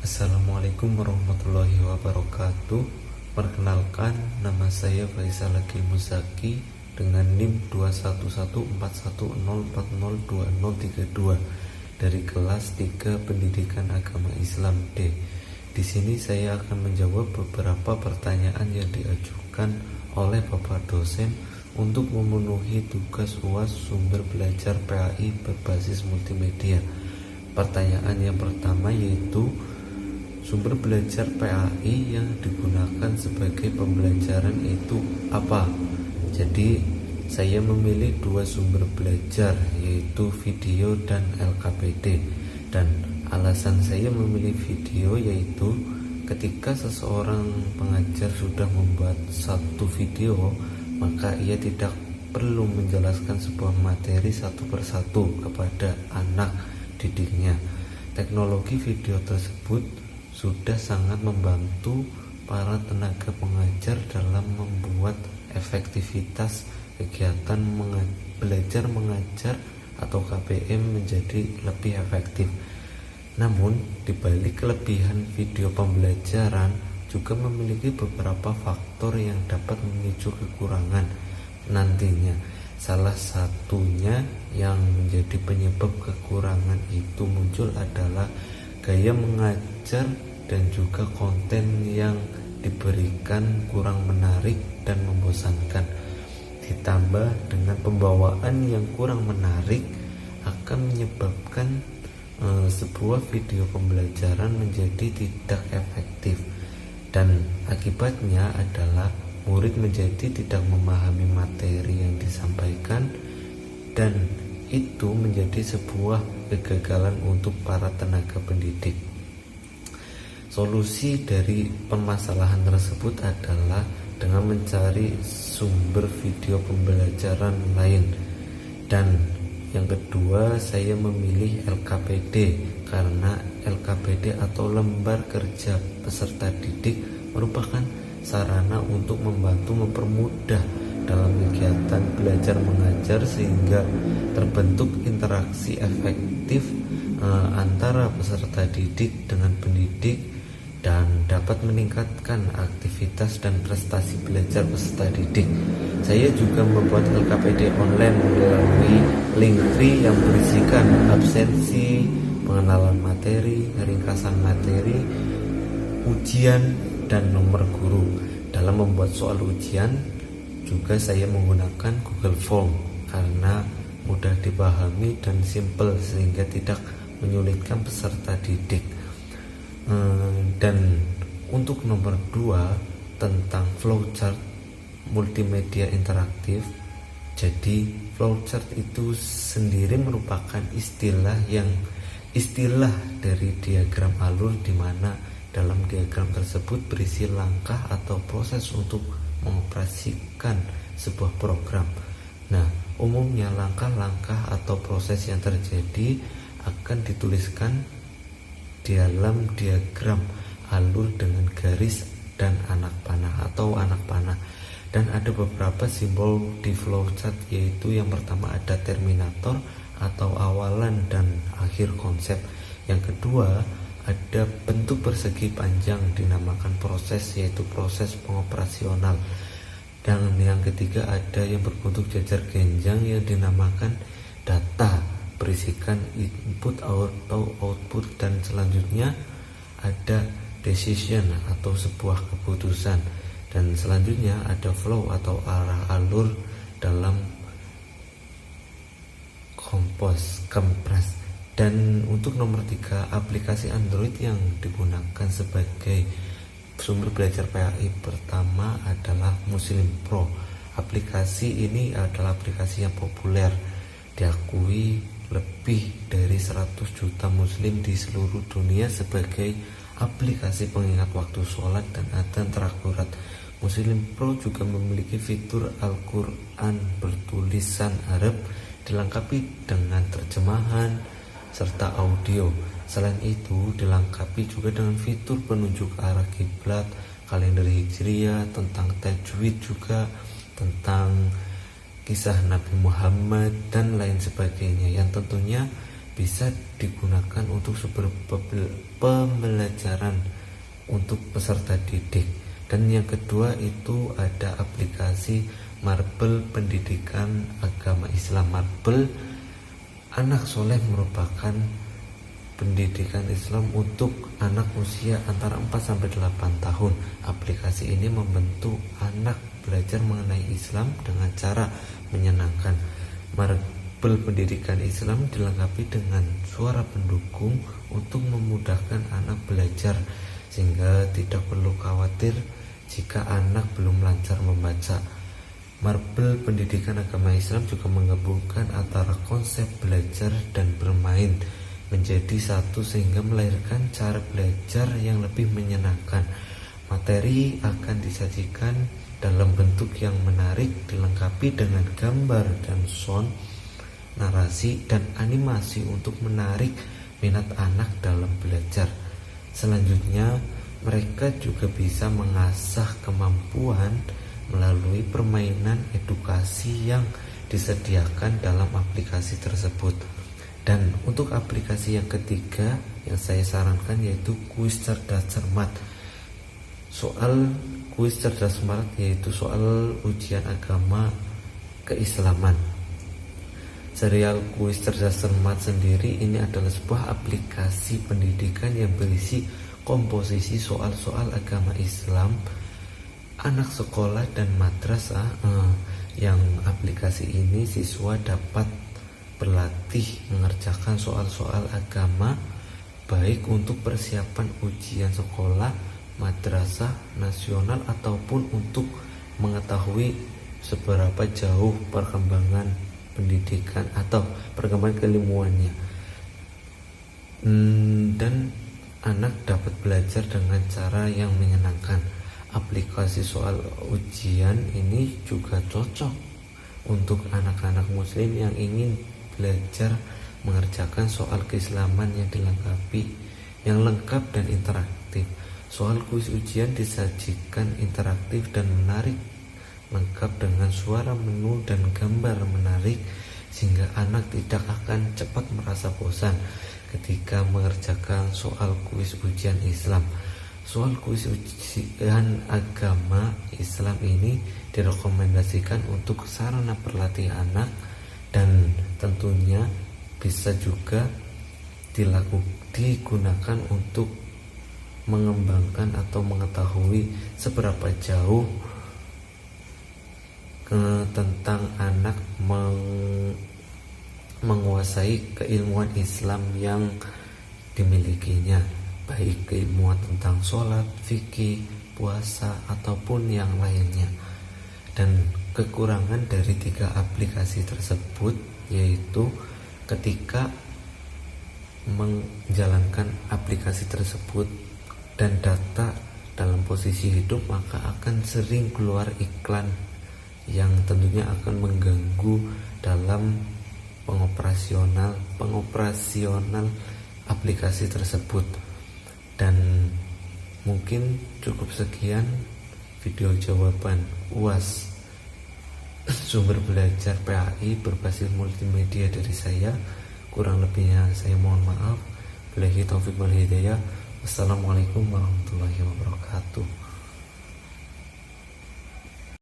Assalamualaikum warahmatullahi wabarakatuh. Perkenalkan, nama saya Faisal Agil Muzaki dengan NIM 2114140402032 dari kelas 3 Pendidikan Agama Islam D. Di sini saya akan menjawab beberapa pertanyaan yang diajukan oleh Bapak dosen untuk memenuhi tugas UAS sumber belajar PAI berbasis multimedia. Pertanyaan yang pertama yaitu sumber belajar PAI yang digunakan sebagai pembelajaran itu apa? Jadi saya memilih dua sumber belajar yaitu video dan LKPD. Dan alasan saya memilih video yaitu ketika seseorang pengajar sudah membuat satu video, maka ia tidak perlu menjelaskan sebuah materi satu persatu kepada anak didiknya. Teknologi video tersebut sudah sangat membantu para tenaga pengajar dalam membuat efektivitas kegiatan belajar mengajar atau KBM menjadi lebih efektif. Namun, di balik kelebihan video pembelajaran juga memiliki beberapa faktor yang dapat memicu kekurangan nantinya. Salah satunya yang menjadi penyebab kekurangan itu muncul adalah gaya mengajar dan juga konten yang diberikan kurang menarik dan membosankan. Ditambah dengan pembawaan yang kurang menarik akan menyebabkan sebuah video pembelajaran menjadi tidak efektif, dan akibatnya adalah murid menjadi tidak memahami materi yang disampaikan, dan itu menjadi sebuah kegagalan untuk para tenaga pendidik. Solusi dari permasalahan tersebut adalah dengan mencari sumber video pembelajaran lain. Dan yang kedua, saya memilih LKPD karena LKPD atau lembar kerja peserta didik merupakan sarana untuk membantu mempermudah dalam kegiatan belajar mengajar sehingga terbentuk interaksi efektif antara peserta didik dengan pendidik dan dapat meningkatkan aktivitas dan prestasi belajar peserta didik. Saya juga membuat LKPD online melalui Linktree yang berisikan absensi, pengenalan materi, ringkasan materi, ujian, dan nomor guru. Dalam membuat soal ujian juga saya menggunakan Google Form karena mudah dipahami dan simple sehingga tidak menyulitkan peserta didik. Dan untuk nomor 2 tentang flowchart multimedia interaktif, jadi flowchart itu sendiri merupakan istilah dari diagram alur, di mana dalam diagram tersebut berisi langkah atau proses untuk mengoperasikan sebuah program. Nah, umumnya langkah-langkah atau proses yang terjadi akan dituliskan dalam diagram alur dengan garis dan anak panah. Dan ada beberapa simbol di flowchart, yaitu yang pertama ada terminator atau awalan dan akhir konsep. Yang kedua ada bentuk persegi panjang dinamakan proses, yaitu proses pengoperasional. Dan yang ketiga ada yang berbentuk jajar genjang yang dinamakan data, berisikan input atau output. Dan selanjutnya ada decision atau sebuah keputusan. Dan selanjutnya ada flow atau arah alur dalam kompres. Dan untuk nomor 3, aplikasi Android yang digunakan sebagai sumber belajar PAI pertama adalah Muslim Pro. Aplikasi ini adalah aplikasi yang populer, diakui lebih dari 100 juta muslim di seluruh dunia sebagai aplikasi pengingat waktu sholat dan adzan terakurat. Muslim Pro juga memiliki fitur Al-Quran bertulisan Arab dilengkapi dengan terjemahan serta audio. Selain itu dilengkapi juga dengan fitur penunjuk arah kiblat, kalender hijriah, tentang tajwid, juga tentang kisah Nabi Muhammad dan lain sebagainya, yang tentunya bisa digunakan untuk pembelajaran untuk peserta didik. Dan yang kedua itu ada aplikasi Marble Pendidikan Agama Islam. Marble Anak Soleh merupakan pendidikan Islam untuk anak usia antara 4-8 tahun. Aplikasi ini membantu anak belajar mengenai Islam dengan cara menyenangkan. Marble Pendidikan Islam dilengkapi dengan suara pendukung untuk memudahkan anak belajar, sehingga tidak perlu khawatir jika anak belum lancar membaca. Marble Pendidikan Agama Islam juga menggabungkan antara konsep belajar dan bermain menjadi satu, sehingga melahirkan cara belajar yang lebih menyenangkan. Materi akan disajikan dalam bentuk yang menarik, dilengkapi dengan gambar dan sound, narasi, dan animasi untuk menarik minat anak dalam belajar. Selanjutnya, mereka juga bisa mengasah kemampuan melalui permainan edukasi yang disediakan dalam aplikasi tersebut. Dan untuk aplikasi yang ketiga yang saya sarankan yaitu kuis cerdas cermat. Soal kuis cerdas cermat yaitu soal ujian agama keislaman. Serial kuis cerdas cermat sendiri ini adalah sebuah aplikasi pendidikan yang berisi komposisi soal-soal agama Islam anak sekolah dan madrasah. Yang aplikasi ini siswa dapat berlatih mengerjakan soal-soal agama, baik untuk persiapan ujian sekolah, madrasah, nasional, ataupun untuk mengetahui seberapa jauh perkembangan pendidikan atau perkembangan keilmuannya. Dan anak dapat belajar dengan cara yang menyenangkan. Aplikasi soal ujian ini juga cocok untuk anak-anak muslim yang ingin belajar mengerjakan soal keislaman yang lengkap dan interaktif. Soal kuis ujian disajikan interaktif dan menarik, lengkap dengan suara menu dan gambar menarik, sehingga anak tidak akan cepat merasa bosan ketika mengerjakan soal kuis ujian Islam. Soal kuis ujian agama Islam ini direkomendasikan untuk sarana berlatih anak, dan tentunya bisa juga digunakan untuk mengembangkan atau mengetahui seberapa jauh tentang anak menguasai keilmuan Islam yang dimilikinya, baik keilmuan tentang sholat, fikih, puasa, ataupun yang lainnya. Dan kekurangan dari 3 aplikasi tersebut yaitu ketika menjalankan aplikasi tersebut dan data dalam posisi hidup, maka akan sering keluar iklan yang tentunya akan mengganggu dalam pengoperasional aplikasi tersebut. Dan mungkin cukup sekian video jawaban UAS sumber belajar PAI berbasis multimedia dari saya. Kurang lebihnya saya mohon maaf. Billahi taufiq wal hidayah. Wassalamualaikum warahmatullahi wabarakatuh.